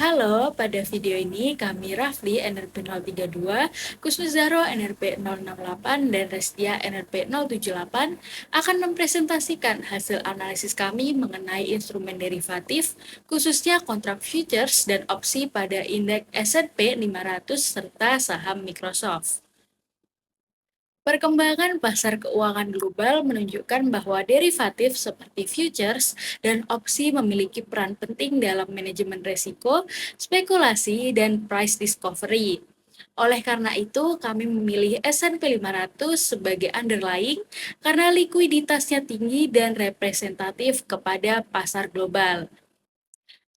Halo, pada video ini kami Rafli NRP 032, Kusnuzaro NRP 068, dan Restia NRP 078 akan mempresentasikan hasil analisis kami mengenai instrumen derivatif, khususnya kontrak futures dan opsi pada indeks S&P 500 serta saham Microsoft. Perkembangan pasar keuangan global menunjukkan bahwa derivatif seperti futures dan opsi memiliki peran penting dalam manajemen risiko, spekulasi, dan price discovery. Oleh karena itu, kami memilih S&P 500 sebagai underlying karena likuiditasnya tinggi dan representatif kepada pasar global.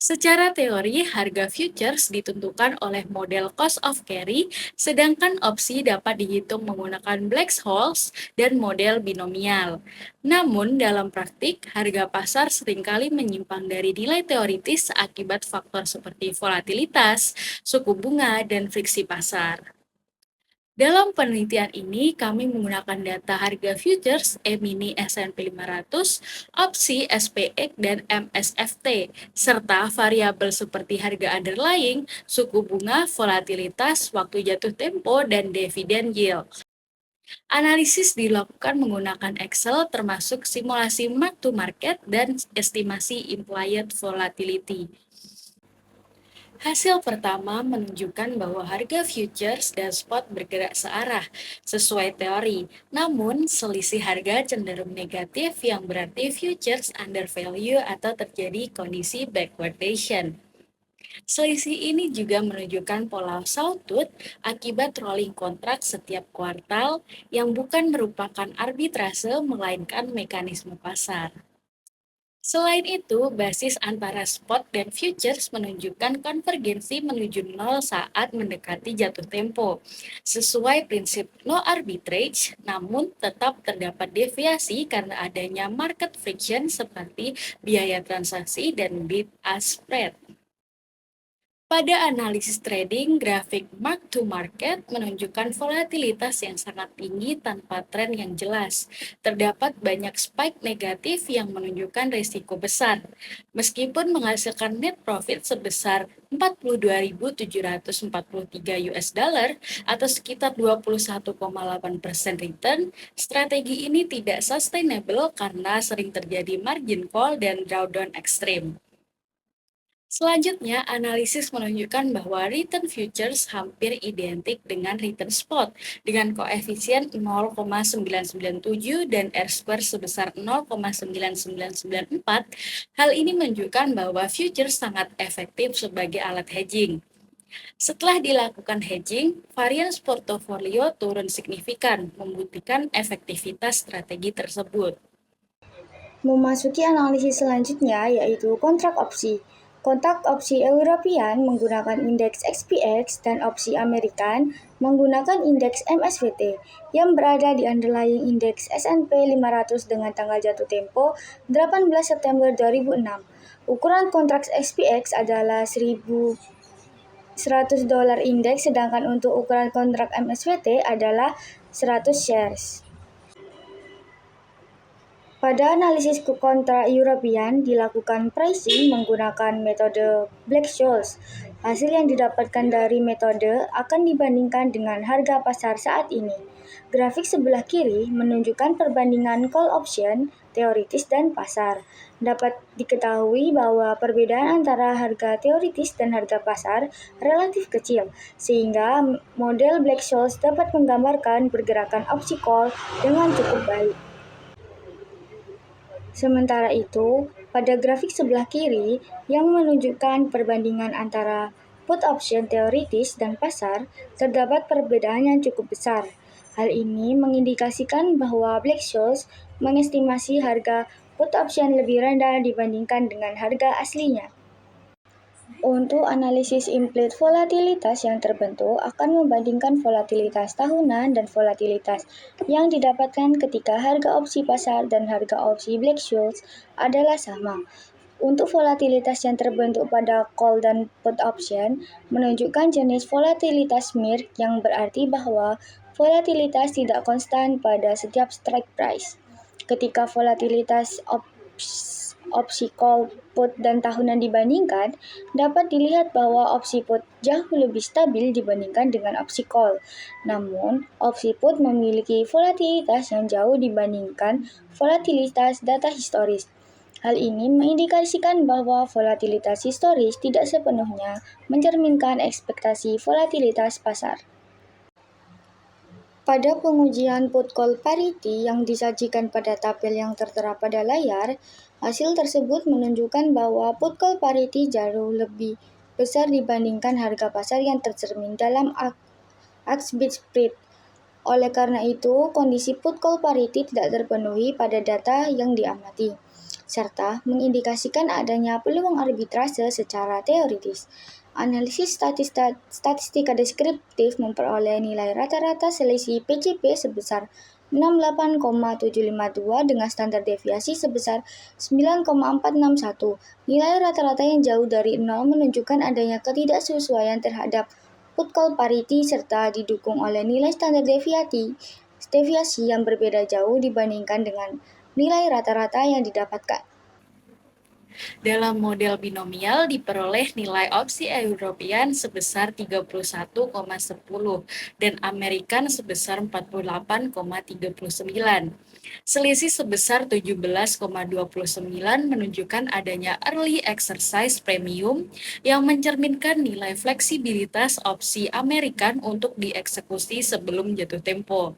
Secara teori, harga futures ditentukan oleh model cost of carry, sedangkan opsi dapat dihitung menggunakan Black-Scholes dan model binomial. Namun, dalam praktik, harga pasar seringkali menyimpang dari nilai teoritis akibat faktor seperti volatilitas, suku bunga, dan friksi pasar. Dalam penelitian ini, kami menggunakan data harga futures E-mini S&P 500, opsi SPX, dan MSFT, serta variabel seperti harga underlying, suku bunga, volatilitas, waktu jatuh tempo, dan dividen yield. Analisis dilakukan menggunakan Excel termasuk simulasi mark to market dan estimasi implied volatility. Hasil pertama menunjukkan bahwa harga futures dan spot bergerak searah sesuai teori. Namun, selisih harga cenderung negatif yang berarti futures undervalue atau terjadi kondisi backwardation. Selisih ini juga menunjukkan pola sawtooth akibat rolling kontrak setiap kuartal yang bukan merupakan arbitrase melainkan mekanisme pasar. Selain itu, basis antara spot dan futures menunjukkan konvergensi menuju nol saat mendekati jatuh tempo. Sesuai prinsip no arbitrage, namun tetap terdapat deviasi karena adanya market friction seperti biaya transaksi dan bid-ask spread. Pada analisis trading, grafik mark to market menunjukkan volatilitas yang sangat tinggi tanpa tren yang jelas. Terdapat banyak spike negatif yang menunjukkan risiko besar. Meskipun menghasilkan net profit sebesar 42.743 US dollar atau sekitar 21,8% return, strategi ini tidak sustainable karena sering terjadi margin call dan drawdown ekstrim. Selanjutnya, analisis menunjukkan bahwa return futures hampir identik dengan return spot dengan koefisien 0,997 dan R-square sebesar 0,9994. Hal ini menunjukkan bahwa futures sangat efektif sebagai alat hedging. Setelah dilakukan hedging, varians portofolio turun signifikan, membuktikan efektivitas strategi tersebut. Memasuki analisis selanjutnya yaitu kontrak opsi. Kontrak opsi European menggunakan indeks XPX dan opsi American menggunakan indeks MSVT yang berada di underlying indeks S&P 500 dengan tanggal jatuh tempo 18 September 2006. Ukuran kontrak XPX adalah 1.100 dolar indeks, sedangkan untuk ukuran kontrak MSVT adalah 100 shares. Pada analisis kontra European dilakukan pricing menggunakan metode Black-Scholes. Hasil yang didapatkan dari metode akan dibandingkan dengan harga pasar saat ini. Grafik sebelah kiri menunjukkan perbandingan call option, teoritis, dan pasar. Dapat diketahui bahwa perbedaan antara harga teoritis dan harga pasar relatif kecil, sehingga model Black-Scholes dapat menggambarkan pergerakan opsi call dengan cukup baik. Sementara itu, pada grafik sebelah kiri yang menunjukkan perbandingan antara put option teoritis dan pasar, terdapat perbedaan yang cukup besar. Hal ini mengindikasikan bahwa Black-Scholes mengestimasi harga put option lebih rendah dibandingkan dengan harga aslinya. Untuk analisis implied volatilitas yang terbentuk akan membandingkan volatilitas tahunan dan volatilitas yang didapatkan ketika harga opsi pasar dan harga opsi Black-Scholes adalah sama. Untuk volatilitas yang terbentuk pada call dan put option menunjukkan jenis volatilitas mirror yang berarti bahwa volatilitas tidak konstan pada setiap strike price. Ketika volatilitas opsi call, put, dan tahunan dibandingkan, dapat dilihat bahwa opsi put jauh lebih stabil dibandingkan dengan opsi call. Namun, opsi put memiliki volatilitas yang jauh dibandingkan volatilitas data historis. Hal ini mengindikasikan bahwa volatilitas historis tidak sepenuhnya mencerminkan ekspektasi volatilitas pasar. Pada pengujian put call parity yang disajikan pada tabel yang tertera pada layar, hasil tersebut menunjukkan bahwa put call parity jauh lebih besar dibandingkan harga pasar yang tercermin dalam ask-bid spread. Oleh karena itu, kondisi put call parity tidak terpenuhi pada data yang diamati, serta mengindikasikan adanya peluang arbitrase secara teoritis. Analisis statistika deskriptif memperoleh nilai rata-rata selisih PCP sebesar 68,752 dengan standar deviasi sebesar 9,461. Nilai rata-rata yang jauh dari 0 menunjukkan adanya ketidaksesuaian terhadap put call parity serta didukung oleh nilai standar deviasi yang berbeda jauh dibandingkan dengan nilai rata-rata yang didapatkan. Dalam model binomial diperoleh nilai opsi European sebesar 31,10 dan American sebesar 48,39. Selisih sebesar 17,29 menunjukkan adanya early exercise premium yang mencerminkan nilai fleksibilitas opsi American untuk dieksekusi sebelum jatuh tempo.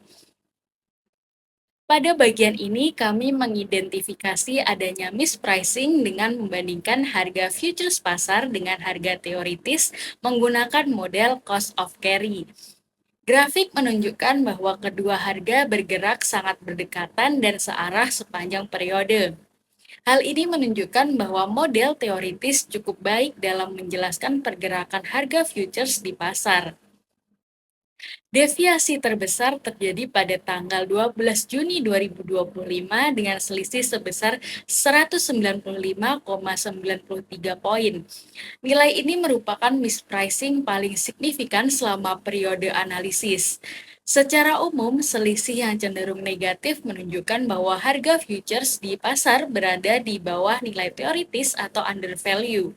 Pada bagian ini, kami mengidentifikasi adanya mispricing dengan membandingkan harga futures pasar dengan harga teoritis menggunakan model cost of carry. Grafik menunjukkan bahwa kedua harga bergerak sangat berdekatan dan searah sepanjang periode. Hal ini menunjukkan bahwa model teoritis cukup baik dalam menjelaskan pergerakan harga futures di pasar. Deviasi terbesar terjadi pada tanggal 12 Juni 2025 dengan selisih sebesar 195,93 poin. Nilai ini merupakan mispricing paling signifikan selama periode analisis. Secara umum, selisih yang cenderung negatif menunjukkan bahwa harga futures di pasar berada di bawah nilai teoritis atau undervalue.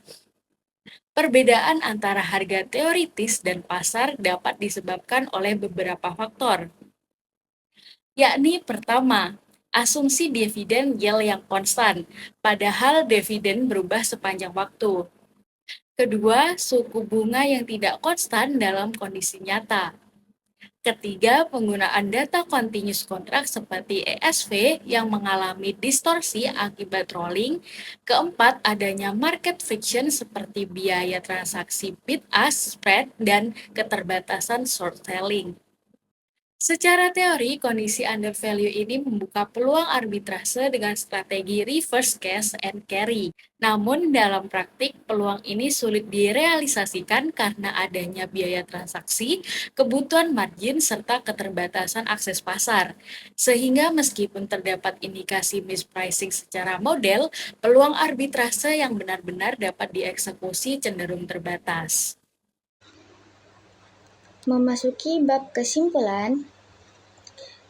Perbedaan antara harga teoritis dan pasar dapat disebabkan oleh beberapa faktor, yakni pertama, asumsi dividen yield yang konstan, padahal dividen berubah sepanjang waktu. Kedua, suku bunga yang tidak konstan dalam kondisi nyata. Ketiga, penggunaan data continuous contract seperti ESV yang mengalami distorsi akibat rolling. Keempat, adanya market friction seperti biaya transaksi bid-ask spread dan keterbatasan short selling. Secara teori, kondisi undervalue ini membuka peluang arbitrase dengan strategi reverse cash and carry. Namun, dalam praktik, peluang ini sulit direalisasikan karena adanya biaya transaksi, kebutuhan margin, serta keterbatasan akses pasar. Sehingga meskipun terdapat indikasi mispricing secara model, peluang arbitrase yang benar-benar dapat dieksekusi cenderung terbatas. Memasuki bab kesimpulan,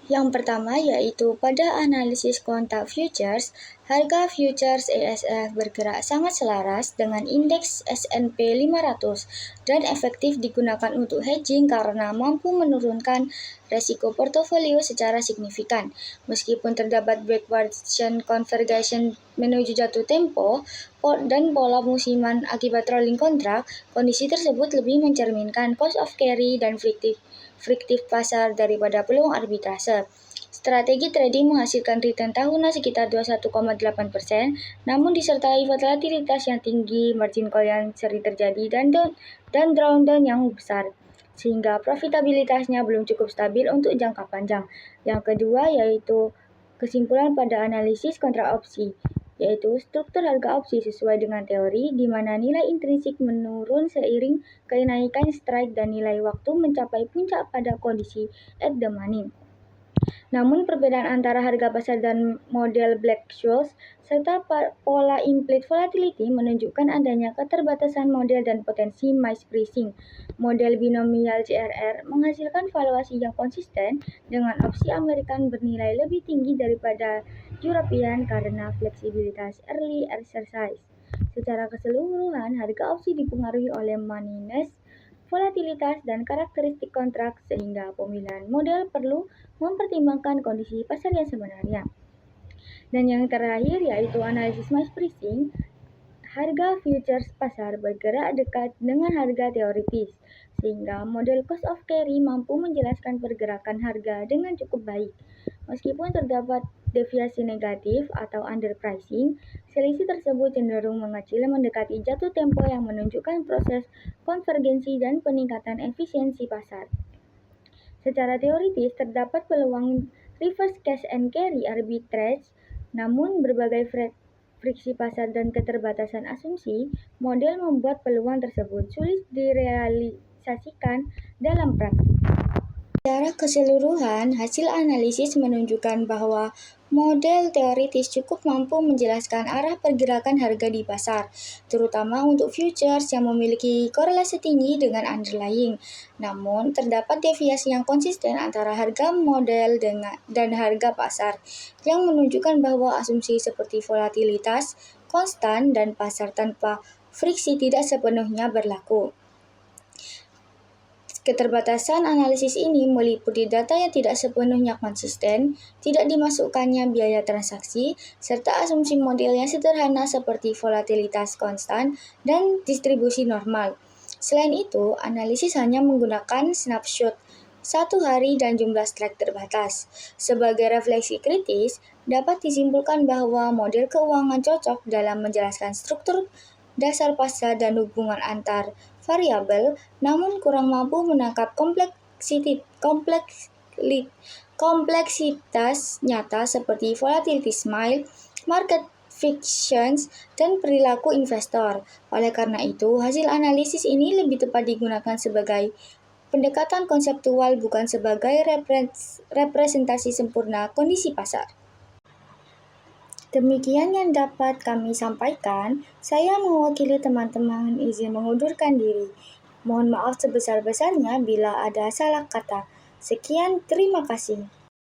yang pertama yaitu pada analisis kontak futures, harga futures ESF bergerak sangat selaras dengan indeks S&P 500 dan efektif digunakan untuk hedging karena mampu menurunkan resiko portofolio secara signifikan. Meskipun terdapat backwardation convergence menuju jatuh tempo dan pola musiman akibat rolling kontrak, kondisi tersebut lebih mencerminkan cost of carry dan friktif pasar daripada peluang arbitrase. Strategi trading menghasilkan return tahunan sekitar 21,8%, namun disertai volatilitas yang tinggi, margin call yang sering terjadi, dan drawdown yang besar, sehingga profitabilitasnya belum cukup stabil untuk jangka panjang. Yang kedua yaitu kesimpulan pada analisis kontrak opsi, yaitu struktur harga opsi sesuai dengan teori, di mana nilai intrinsik menurun seiring kenaikan strike dan nilai waktu mencapai puncak pada kondisi at the money. Namun perbedaan antara harga pasar dan model Black-Scholes serta pola implied volatility menunjukkan adanya keterbatasan model dan potensi mispricing. Model binomial CRR menghasilkan valuasi yang konsisten dengan opsi American bernilai lebih tinggi daripada European karena fleksibilitas early exercise. Secara keseluruhan, harga opsi dipengaruhi oleh moneyness, volatilitas, dan karakteristik kontrak sehingga pemilihan model perlu mempertimbangkan kondisi pasar yang sebenarnya. Dan yang terakhir yaitu analisis mispricing. Harga futures pasar bergerak dekat dengan harga teoritis, sehingga model cost of carry mampu menjelaskan pergerakan harga dengan cukup baik. Meskipun terdapat deviasi negatif atau underpricing, selisih tersebut cenderung mengecil mendekati jatuh tempo yang menunjukkan proses konvergensi dan peningkatan efisiensi pasar. Secara teoritis, terdapat peluang reverse cash and carry arbitrage, namun berbagai friksi pasar dan keterbatasan asumsi, model membuat peluang tersebut sulit direalisasikan dalam praktik. Secara keseluruhan, hasil analisis menunjukkan bahwa model teoritis cukup mampu menjelaskan arah pergerakan harga di pasar, terutama untuk futures yang memiliki korelasi tinggi dengan underlying. Namun, terdapat deviasi yang konsisten antara harga model dan harga pasar, yang menunjukkan bahwa asumsi seperti volatilitas konstan dan pasar tanpa friksi tidak sepenuhnya berlaku. Keterbatasan analisis ini meliputi data yang tidak sepenuhnya konsisten, tidak dimasukkannya biaya transaksi, serta asumsi model yang sederhana seperti volatilitas konstan dan distribusi normal. Selain itu, analisis hanya menggunakan snapshot satu hari dan jumlah strike terbatas. Sebagai refleksi kritis, dapat disimpulkan bahwa model keuangan cocok dalam menjelaskan struktur dasar pasar dan hubungan antar variabel, namun kurang mampu menangkap kompleksitas nyata seperti volatility smile, market fictions, dan perilaku investor. Oleh karena itu, hasil analisis ini lebih tepat digunakan sebagai pendekatan konseptual bukan sebagai representasi sempurna kondisi pasar. Demikian yang dapat kami sampaikan. Saya mewakili teman-teman izin mengundurkan diri. Mohon maaf sebesar-besarnya bila ada salah kata. Sekian, terima kasih.